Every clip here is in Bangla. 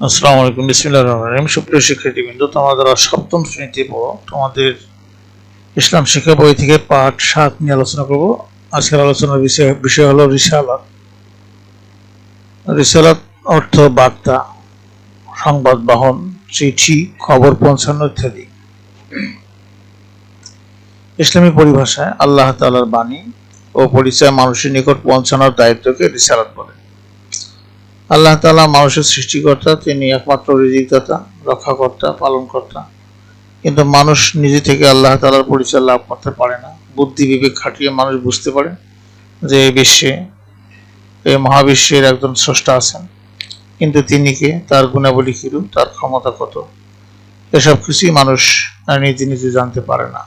আসসালামু আলাইকুম, বিসমিল্লাহির রহমানির রহিম। সুপ্রিয় শিক্ষার্থীবৃন্দ, তোমরা সপ্তম শ্রেণীতে পড়ো, তোমাদের ইসলাম শিক্ষা বই থেকে পাঠ 7 নিয়ে আলোচনা করব। আজকের আলোচনার বিষয় হলো রিসালাত। রিসালাত অর্থ বার্তা, সংবাদ বহন, চিঠি, খবর পৌঁছানো ইত্যাদি। ইসলামী পরিভাষায় আল্লাহ তাআলার বাণী ও পরিচয় মানুষের নিকট পৌঁছানোর দায়িত্বকে রিসালাত বলে। আল্লাহ তাআলা মানুষের সৃষ্টিকর্তা, তিনি একমাত্র রিজিকদাতা, রক্ষাকর্তা, পালনকর্তা। কিন্তু মানুষ নিজে থেকে আল্লাহ তাআলার পরিচয় লাভ করতে পারে না। বুদ্ধি বিবেক খাটিয়ে মানুষ বুঝতে পারে যে এই মহাবিশ্বের একজন স্রষ্টা আছেন, কিন্তু তিনি কে, তার গুণাবলী কিরূপ, তার ক্ষমতা কত, এসব কিছুই মানুষ নিজে নিজে জানতে পারে না।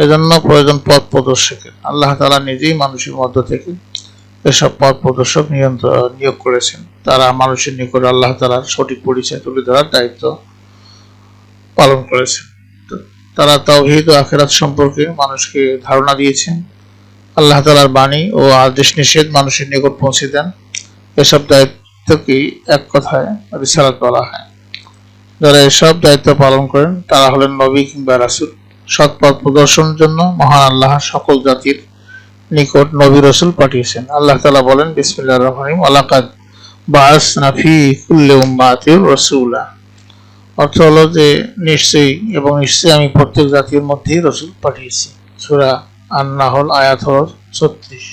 এজন্য প্রয়োজন পথ প্রদর্শকের। আল্লাহ তাআলা নিজেই মানুষের মধ্য থেকে এসব পথ প্রদর্শক নিয়োগ করেছেন। তারা মানুষের নিকট আল্লাহ তাআলার সঠিক পরিচয় তুলে ধরার দায়িত্ব পালন করেছেন। তারা তাওহীদ ও আখিরাত সম্পর্কে মানুষকে ধারণা দিয়েছেন। আল্লাহ তাআলার বাণী ও আদেশ নিষেধ মানুষের নিকট পৌঁছে দেন। এসব দায়িত্বকেই এক কথায় রিসালাত বলা হয়। যারা এসব দায়িত্ব পালন করেন তারা হলেন নবী কিংবা রাসূল। সৎ পথ প্রদর্শনের জন্য মহান আল্লাহ সকল জাতির নিকট নবী রাসূল পাঠিয়েছেন। আল্লাহ তাআলা বলেন, বিসমিল্লাহির রহমানির রহিম, ওয়ালাকাদ বাআসনা ফি কুল্লি উম্মাতির রাসূলা। অর্থ হলো যে নিশ্চয়ই আমি প্রত্যেক জাতির মধ্যেই রাসূল পাঠিয়েছি। সূরা আন-নাহল আয়াত হলো 36।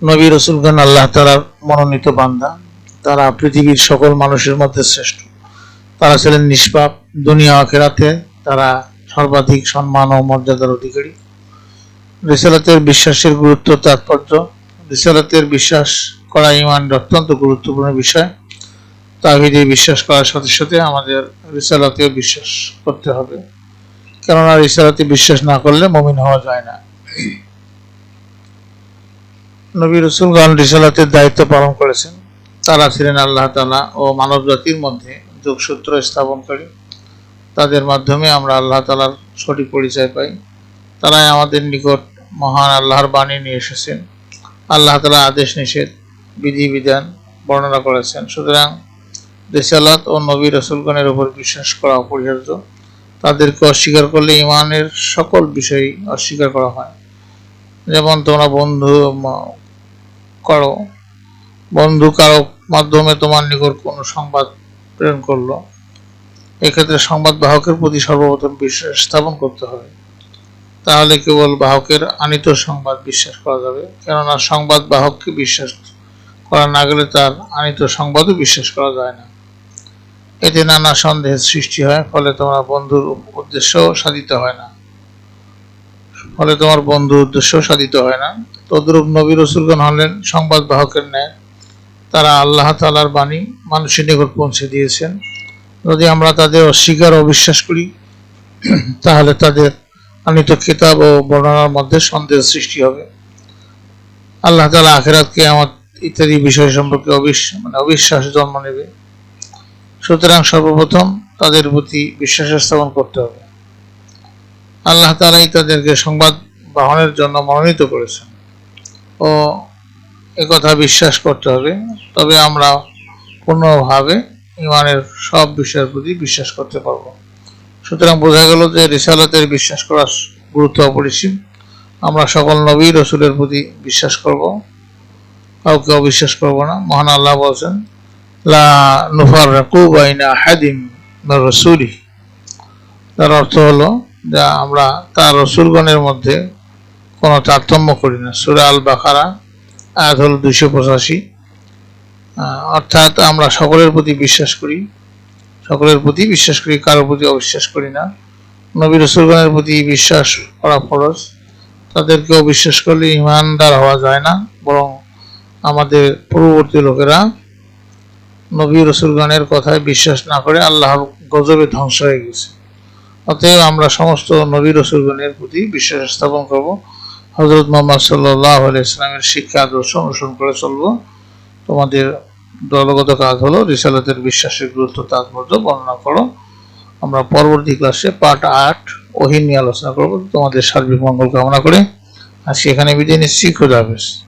নবী রাসূলগণ আল্লাহ তাআলার মনোনীত বান্দা। তারা পৃথিবীর সকল মানুষের মধ্যে শ্রেষ্ঠ। তারা ছিলেন নিষ্পাপ। দুনিয়া আখিরাতে তারা সর্বাধিক সম্মান ও মর্যাদার অধিকারী। রিসালাতের বিশ্বাসের গুরুত্ব তাৎপর্য। রিসালাতের বিশ্বাস করা ঈমানের অত্যন্ত গুরুত্বপূর্ণ বিষয়। তাওহীদে বিশ্বাস করার সাথে সাথে আমাদের রিসালাতে বিশ্বাস করতে হবে, কেননা রিসালাতে বিশ্বাস না করলে মুমিন হওয়া যায় না। নবী রাসূলগণ রিসালাতের দায়িত্ব পালন করেছেন। তারা ছিলেন আল্লাহ তাআলা ও মানব জাতির মধ্যে যোগসূত্র স্থাপনকারী। তাদের মাধ্যমে আমরা আল্লাহ তাআলার সঠিক পরিচয় পাই। তারাই আমাদের নিকট মহান আল্লাহর বাণী নিয়ে এসেছেন। আল্লাহ তাআলা আদেশ নিষেধ, বিধিবিধান বর্ণনা করেছেন। সুতরাং রিসালাত ও নবী রাসূলগণের উপর বিশ্বাস করা অপরিহার্য। তাদেরকে অস্বীকার করলে ঈমানের সকল বিষয়ই অস্বীকার করা হয়। যেমন তোমরা বন্ধু কারো মাধ্যমে তোমার নিকট কোনো সংবাদ প্রেরণ করলো, এক্ষেত্রে সংবাদ বাহকের প্রতি সর্বপ্রথম বিশ্বাস স্থাপন করতে হবে। তাহলে কেবল বাহকের আনিত সংবাদ বিশ্বাস করা যাবে, কেননা সংবাদ বাহককে বিশ্বাস করা না গেলে তার আনিত সংবাদও বিশ্বাস করা যায় না। এতে নানা সন্দেহের সৃষ্টি হয়, ফলে তোমার বন্ধুর উদ্দেশ্য সাধিত হয় না। তদ্রূপ নবী রাসূলগণ হলেন সংবাদ বাহকের ন্যায়। তারা আল্লাহ তাআলার বাণী মানুষের নিকট পৌঁছে দিয়েছেন। যদি আমরা তাদের অস্বীকার ও অবিশ্বাস করি, তাহলে তাদের আনিত কিতাব ও বর্ণনার মধ্যে সন্দেহের সৃষ্টি হবে। আল্লাহ তাআলা আখিরাত, কিয়ামত ইত্যাদি বিষয় সম্পর্কে অবিশ্বাস জন্ম নেবে। সুতরাং সর্বপ্রথম তাদের প্রতি বিশ্বাস স্থাপন করতে হবে। আল্লাহ তাআলাই তাদেরকে সংবাদ বহনের জন্য মনোনীত করেছেন ও একথা বিশ্বাস করতে হবে। তবে আমরা পূর্ণভাবে ঈমানের সব বিষয়ের প্রতি বিশ্বাস করতে পারব। সুতরাং বোঝা গেল যে রিসালাতের বিশ্বাস করার গুরুত্ব অপরিসীম। আমরা সকল নবী রাসূলের প্রতি বিশ্বাস করব, কাউকে অবিশ্বাস করব না। মহান আল্লাহ বলছেন, লা নুফাররিকু বাইনা আহাদিন মির রাসূলি। তার অর্থ হলো যে আমরা তার রাসূলগণের মধ্যে কোনো তারতম্য করি না। সূরা আল বাকারা আয়াত হলো 285। অর্থাৎ আমরা সকলের প্রতি বিশ্বাস করি, কারোর প্রতি অবিশ্বাস করি না। নবী রাসূলগণের প্রতি বিশ্বাস করা ফরজ। তাদেরকে অবিশ্বাস করলে ঈমানদার হওয়া যায় না, বরং আমাদের পূর্ববর্তী লোকেরা নবী রাসূলগণের কথায় বিশ্বাস না করে আল্লাহর গজবে ধ্বংস হয়ে গেছে। অতএব আমরা সমস্ত নবী রাসূলগণের প্রতি বিশ্বাস স্থাপন করব। হযরত মুহাম্মদ সাল্লাল্লাহু আলাইহি ওয়াসাল্লামের শিক্ষা আদর্শ অনুসরণ করে চলব। তোমাদের দলগত কাজ হলো রিসালাতের বিশ্বাসের গুরুত্ব তাৎপর্য বর্ণনা করো। আমরা পরবর্তী ক্লাসে পার্ট 8 ওহী নিয়ে আলোচনা করব। তোমাদের সার্বিক মঙ্গল কামনা করে আজকে এখানে বিদায় নিচ্ছি। খোদা হাফেজ।